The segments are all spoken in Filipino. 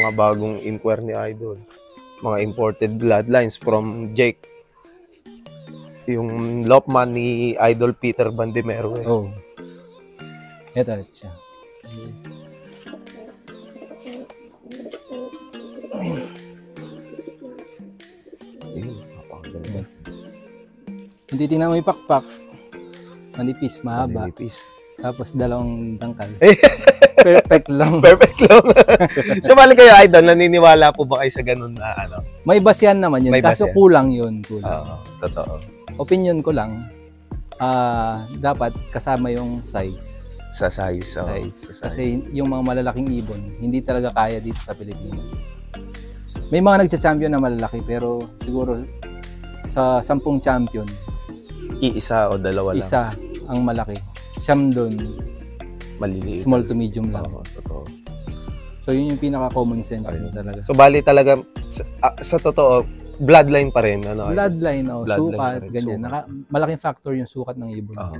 mga bagong inquire ni Idol. Mga imported bloodlines from Jake. Yung Lopman ni Idol Peter Bandimero. Oh. Ito siya. Hindi tingnan mo yung pakpak. Manipis, mahaba. Manipis. Tapos dalawang dangkal. Perfect lang. Perfect lang. So, bali kayo, Idol, naniniwala po ba kayo sa ganun na ano? May basyan naman yun. May Kaso basyan. kulang yun. Kulang. Oo, totoo. Opinion ko lang, dapat kasama yung size. Sa size. Oh, Size. sa size. Kasi yung mga malalaking ibon, hindi talaga kaya dito sa Pilipinas. May mga nagcha-champion na malalaki, pero siguro sa 10 champion, Iisa o dalawa lang. isa ang malaki. Siyam doon, Maliliit. small to medium lang. Oo, totoo. So yun yung pinaka-common sense Ayun. na talaga. So, bali talaga, sa totoo, bloodline pa rin. Ano, Bloodline, Bloodline sukat, pa rin, ganyan. sukat. Malaking factor yung sukat ng ibon. Oo.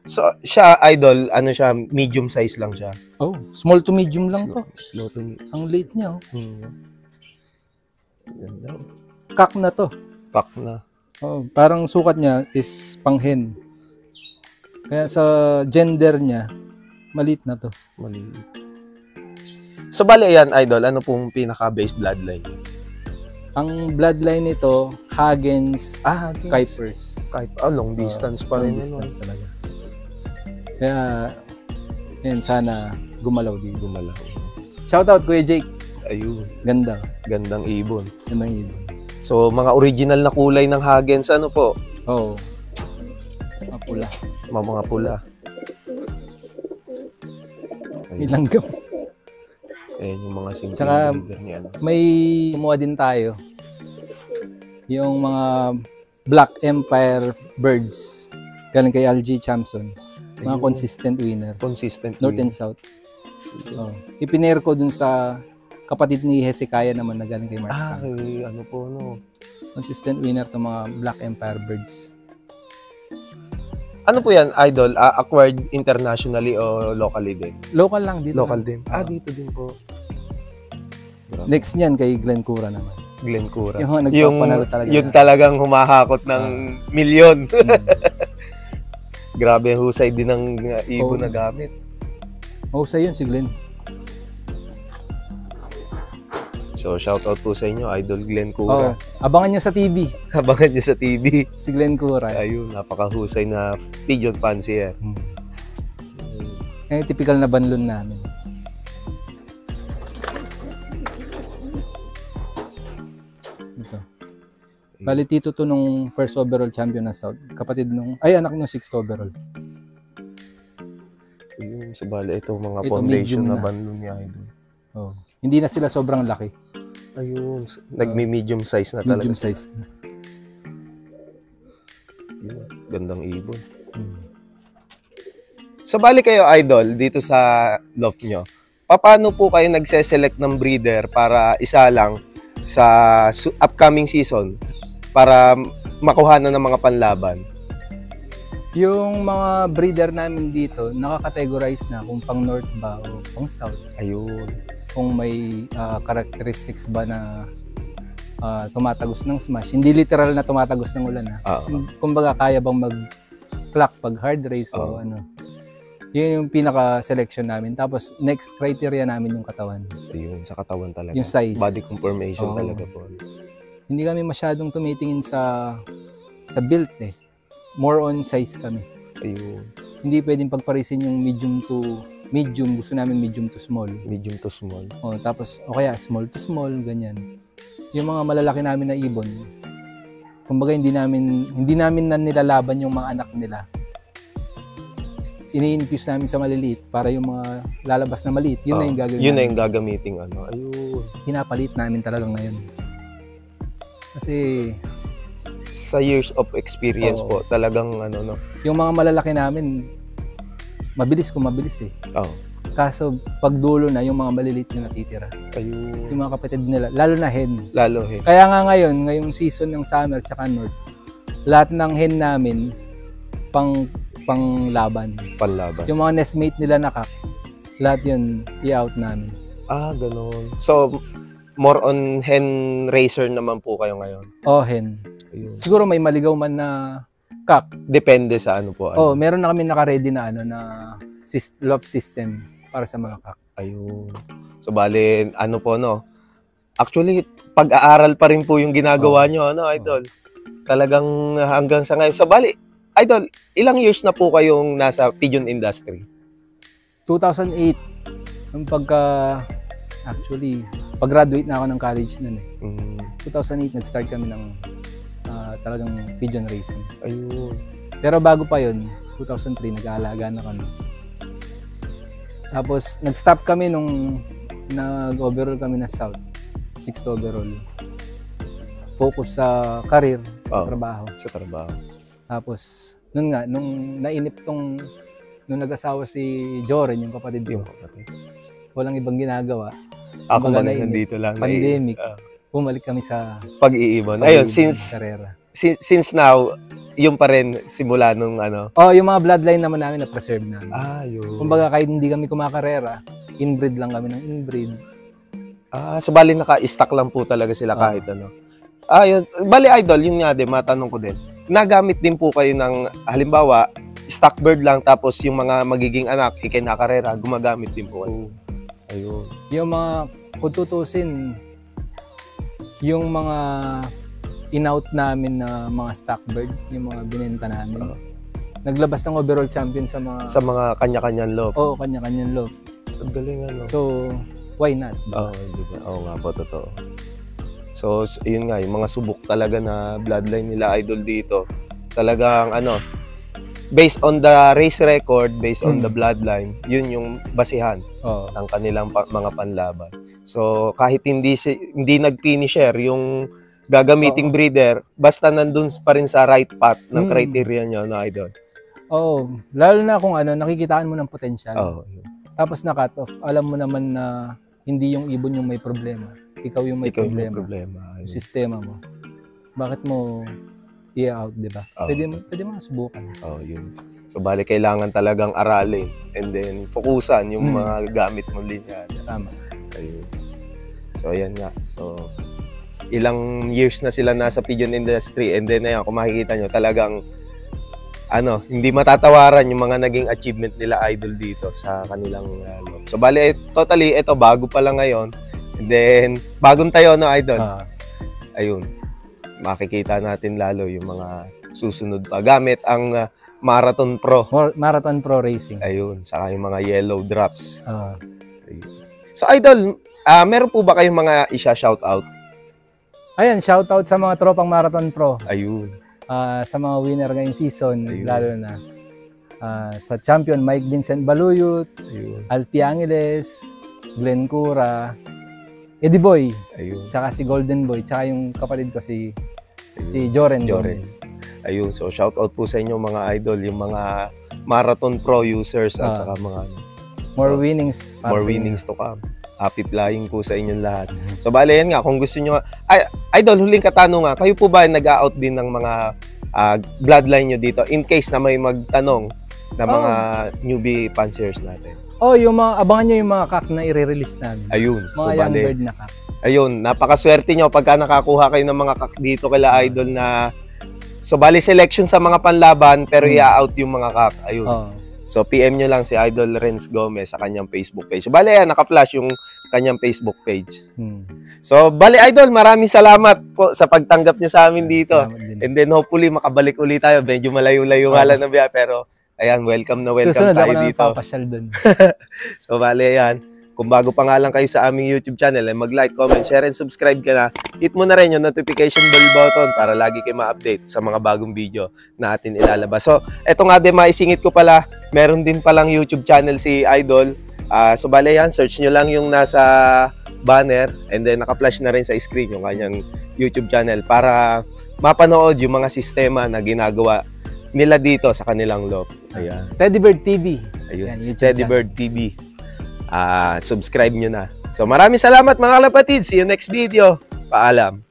So, siya, Idol, ano siya, medium size lang siya. Oh, small to medium lang to. Slow to medium. Ang late niya, oh. Ganda. Kak na to. Pack na. Oh, parang sukat niya is pang-hen. Kaya sa gender niya, maliit na to. Maliliit. So, bali yan, Idol, ano pong pinaka-base bloodline? Ang bloodline nito, Hagens, Okay. Kuipers. Long distance pa rin. Long distance talaga. Kaya, yan, sana gumalaw dito. Gumalaw. Shoutout, Kuya Jake. Ayun. Ganda. Gandang ibon. Gandang ibon. So, mga original na kulay ng Hagens, ano po? Oo. Mapula. Mga pula. Ilanggam. Ayan yung mga simple Tsaka, breeder niya. Ano. May kumuha din tayo. Yung mga Black Empire birds. Galing kay LG Champson. Mga Ayun. consistent winner. Consistent. North and South. Oh. Ipinare ko dun sa kapatid ni Hezekiah naman na galing kay Mark. Ano po, no? Consistent winner to mga Black Empire birds. Ano po yan, Idol? Acquired internationally o locally din? Local lang dito. Local lang. din. Dito din po. Grabe. Next niyan kay Glenn Cura naman. Glenn Cura. Yung nagpapanalo talaga. Yung talagang humahakot ng milyon. Grabe ang husay din ng ibon na gamit. Sa yun si Glenn. So, shoutout po sa inyo, Idol Glenn Cura. Abangan nyo sa TV. Abangan nyo sa TV. Si Glenn Cura. Ayun, napakahusay na pigeon fancier. Typical na banlon namin. Ito. Bali tito to nung first overall champion ng South. Kapatid nung, anak nung 6th overall. Ayun, so bali ito mga Ito, foundation medium na na. bandon ni Idol. Hindi na sila sobrang laki. Ayun, nagmi-medium size na talaga. Medium size na. Ayun, gandang ibon. So bali kayo, Idol, dito sa loft nyo, paano po kayo nagse-select ng breeder para isa lang sa upcoming season para makuha na ng mga panlaban? Yung mga breeder namin dito, nakakategorize na kung pang north ba o pang south. Ayun. Kung may characteristics ba na tumatagos ng smash. Hindi literal na tumatagos ng ulan. Kumbaga kaya bang mag-clock pag hard race o ano. Yun yung pinaka-selection namin. Tapos next criteria namin yung katawan. Ayun, sa katawan talaga. Yung size. Body conformation talaga po. Hindi kami masyadong tumitingin sa build eh. More on size kami. Ayun. Hindi pwedeng pagparisin yung medium to medium. Gusto namin medium to small. Medium to small. Tapos, o kaya small to small, ganyan. Yung mga malalaki namin na ibon, kumbaga hindi namin na nilalaban yung mga anak nila. Ini-infuse namin sa maliliit para yung mga lalabas na maliit, yun na yung gagawin. Yun na yung gagamiting ano. Ayun. Pinapalit namin talagang ngayon. Kasi sa years of experience po, talagang ano, no? Yung mga malalaki namin, mabilis eh. Kaso pag dulo na, yung mga maliliit na natitira. Ayun. Yung mga kapatid nila, lalo na hen. Kaya nga ngayong season ng summer tsaka north, lahat ng hen namin panglaban. Panlaban. Yung mga nestmate nila na kak, lahat yun i-out namin. Ganun. So, more on hen racer naman po kayo ngayon? Hen. Ayun. Siguro may maligaw man na kak. Depende sa ano po. Meron na kami naka-ready na na loft system para sa mga kak. Ayun. So, bale, ano po, no? Actually, pag-aaral pa rin po yung ginagawa nyo, Idol? Talagang hanggang sa ngayon. So, bale, Idol, ilang years na po kayong nasa pigeon industry? 2008. Nung pag-graduate na ako ng college nun 2008, nag-start kami ng talagang pigeon racing. Ayun. Pero bago pa yun, 2003, nag-aalaga na kami. Tapos, nag-stop kami nung nag-overall kami na South. 6th overall. Focus sa career, sa trabaho. Sa trabaho. Tapos, nung nainip nung nag-asawa si Joren, yung kapatid ko. Walang ibang ginagawa. Ako ba nandito lang? Pandemic. Bumalik kami sa pag-iibon. Ayun, since now, yung pa rin simula nung ano? Yung mga bloodline naman namin na-preserve namin. Yun. Kumbaga kahit hindi kami kumakarera, inbreed lang kami ng inbreed. So bali naka-stock lang po talaga sila kahit ano. Yun. Bali Idol, yun nga din, matanong ko din. Nagamit din po kayo ng, halimbawa, stock bird lang tapos yung mga magiging anak, ikinakarera, gumagamit din po kayo. Ayun. Yung mga, kung tutusin, yung mga in-out namin na mga stock bird, yung mga binenta namin. Naglabas ng overall champion sa mga kanya-kanyang loft. Kanya-kanyang loft. Ang galing ano. So, why not? Diba? Nga po, totoo. So, yun nga, yung mga subok talaga na bloodline nila Idol dito, talagang based on the race record, based on the bloodline, yun yung basihan ng kanilang mga panlaban. So, kahit hindi nag-finisher yung gagamiting breeder, basta nandun pa rin sa right path ng criteria nyo na Idol. Lalo na kung nakikitaan mo ng potential. Tapos na-cut off, alam mo naman na hindi yung ibon yung may problema. Ikaw yung may problema. Yung sistema mo. Bakit mo i-out, di ba? Pwede mo subukan. Yun. So, bali kailangan talagang aralin and then fokusan yung mga gamit mong linya. Tama. Ayun. So, ayan nga. So, ilang years na sila nasa pigeon industry and then ayan, kung makikita nyo, talagang hindi matatawaran yung mga naging achievement nila Idol dito sa kanilang So, bali, totally, ito, bago pa lang ngayon. And then, bagong tayo, Idol? Ayun. Makikita natin lalo yung mga susunod pa. Gamit ang Marathon Pro. Marathon Pro Racing. Ayun. Saka yung mga yellow drops. So, Idol, meron po ba kayong mga isa-shoutout? Ayan, shoutout sa mga tropang Marathon Pro. Ayun. Sa mga winner ngayong season, lalo na sa champion Mike Vincent Baluyot, Alfie Angeles, Glenn Cura, Eddie Boy, tsaka si Golden Boy, tsaka yung kapatid ko si Joren Gomez. Ayun, so shoutout po sa inyo mga Idol, yung mga Marathon Pro users at saka mga more winnings to come. Happy flying po sa inyong lahat. So bale yan nga, kung gusto nyo, Idol, huling katanungan, kayo po ba nag-out din ng mga bloodline nyo dito in case na may magtanong na mga newbie fanciers natin? Yung mga, abangan nyo yung mga kak na i-release namin. Ayun. Mga young bird na kak. Ayun, napakaswerte nyo pagka nakakuha kayo ng mga kak dito kila Idol na, so bali selection sa mga panlaban pero i-out yung mga kak. Ayun. So, PM nyo lang si Idol Renz Gomez sa kanyang Facebook page. So, bali, naka-flash yung kanyang Facebook page. So, bali, Idol, maraming salamat po sa pagtanggap nyo sa amin dito. And then, hopefully, makabalik ulit tayo. Medyo malayo-layo nga lang na biya, pero, ayan, welcome tayo dito. Susunod ako na papasyal dun. So, bali, ayan. Kung bago pa nga lang kayo sa aming YouTube channel, mag-like, comment, share, and subscribe ka na. Hit mo na rin yung notification bell button para lagi kayo ma-update sa mga bagong video na atin ilalabas. So, eto nga din, maisingit ko pala, meron din palang YouTube channel si Idol. So, bale yan, search nyo lang yung nasa banner and then naka-flash na rin sa screen yung kanyang YouTube channel para mapanood yung mga sistema na ginagawa nila dito sa kanilang loft. Ayan. Steadybird TV. Ayun, Steadybird TV. Subscribe nyo na. So maraming salamat mga kalapatid. See you next video. Paalam.